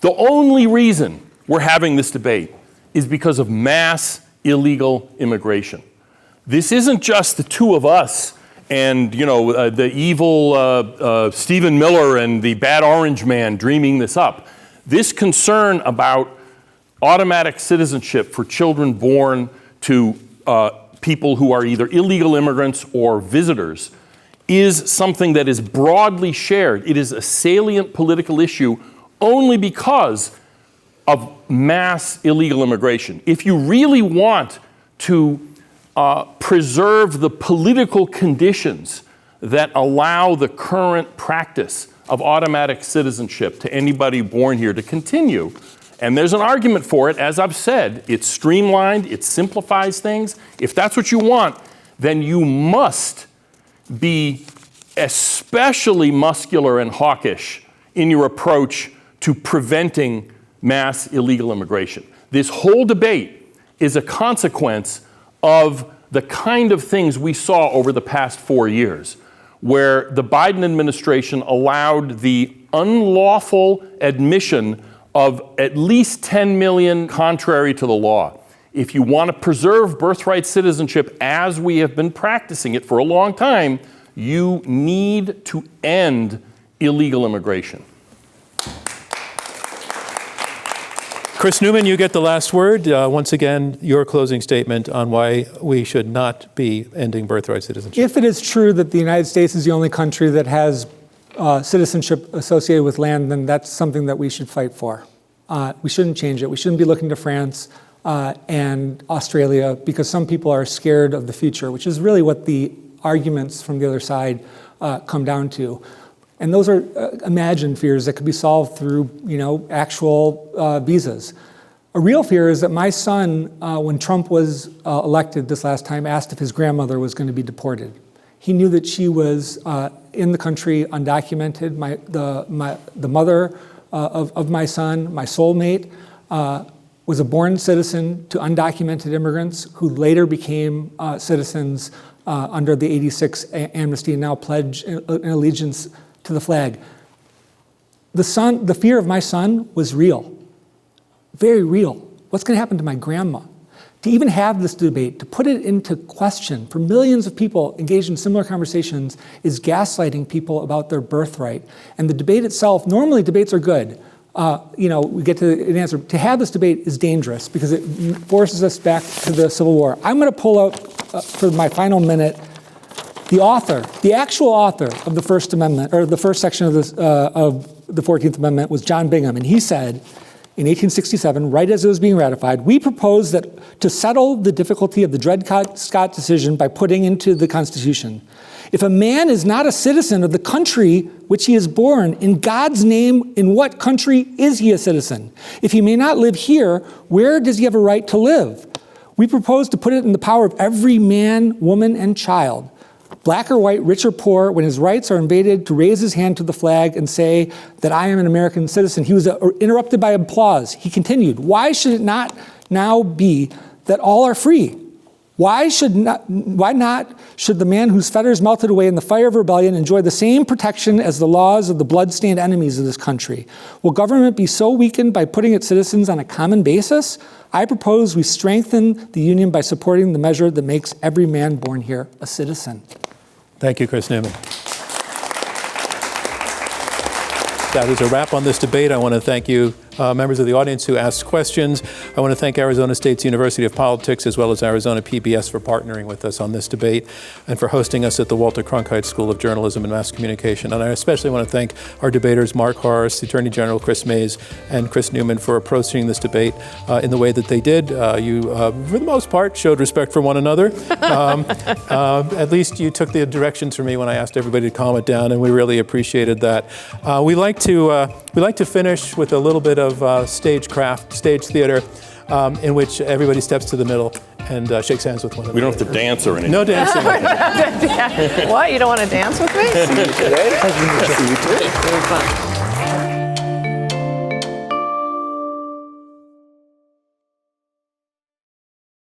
The only reason we're having this debate is because of mass illegal immigration. This isn't just the two of us and, the evil Stephen Miller and the bad orange man dreaming this up. This concern about automatic citizenship for children born to people who are either illegal immigrants or visitors is something that is broadly shared. It is a salient political issue only because of mass illegal immigration. If you really want to preserve the political conditions that allow the current practice of automatic citizenship to anybody born here to continue, and there's an argument for it, as I've said, it's streamlined, it simplifies things. If that's what you want, then you must be especially muscular and hawkish in your approach to preventing mass illegal immigration. This whole debate is a consequence of the kind of things we saw over the past 4 years, where the Biden administration allowed the unlawful admission of at least 10 million contrary to the law. If you want to preserve birthright citizenship as we have been practicing it for a long time, you need to end illegal immigration. Kris Newman, you get the last word. Once again, your closing statement on why we should not be ending birthright citizenship. If it is true that the United States is the only country that has citizenship associated with land, then that's something that we should fight for. We shouldn't change it. We shouldn't be looking to France and Australia because some people are scared of the future, which is really what the arguments from the other side come down to. And those are imagined fears that could be solved through, actual visas. A real fear is that my son, when Trump was elected this last time, asked if his grandmother was going to be deported. He knew that she was in the country undocumented. The mother of my son, my soulmate, was a born citizen to undocumented immigrants who later became citizens under the '86 amnesty and now pledge an allegiance to the flag. The fear of my son was real, very real. What's going to happen to my grandma? To even have this debate, to put it into question for millions of people engaged in similar conversations is gaslighting people about their birthright. And the debate itself, normally debates are good. We get to an answer. To have this debate is dangerous because it forces us back to the Civil War. I'm going to pull out, for my final minute, the actual author of the First Amendment, or the first section of the 14th Amendment was John Bingham. And he said, in 1867, right as it was being ratified, we propose that to settle the difficulty of the Dred Scott decision by putting into the Constitution. If a man is not a citizen of the country which he is born, in God's name, in what country is he a citizen? If he may not live here, where does he have a right to live? We propose to put it in the power of every man, woman, and child, black or white, rich or poor, when his rights are invaded, to raise his hand to the flag and say that I am an American citizen. He was interrupted by applause. He continued, why should it not now be that all are free? Why not should the man whose fetters melted away in the fire of rebellion enjoy the same protection as the laws of the blood-stained enemies of this country? Will government be so weakened by putting its citizens on a common basis? I propose we strengthen the union by supporting the measure that makes every man born here a citizen. Thank you, Kris Newman. That is a wrap on this debate. I want to thank you, members of the audience who asked questions. I want to thank Arizona State's University of Politics as well as Arizona PBS for partnering with us on this debate and for hosting us at the Walter Cronkite School of Journalism and Mass Communication. And I especially want to thank our debaters, Mark Horace, the Attorney General Chris Mays, and Kris Newman for approaching this debate in the way that they did. You, for the most part, showed respect for one another. At least you took the directions from me when I asked everybody to calm it down, and we really appreciated that. We like to finish with a little bit of stagecraft, stage theater, in which everybody steps to the middle and shakes hands with one another. We don't have to dance or anything. No dancing. What? You don't want to dance with me? See you today. See you too. Very fun.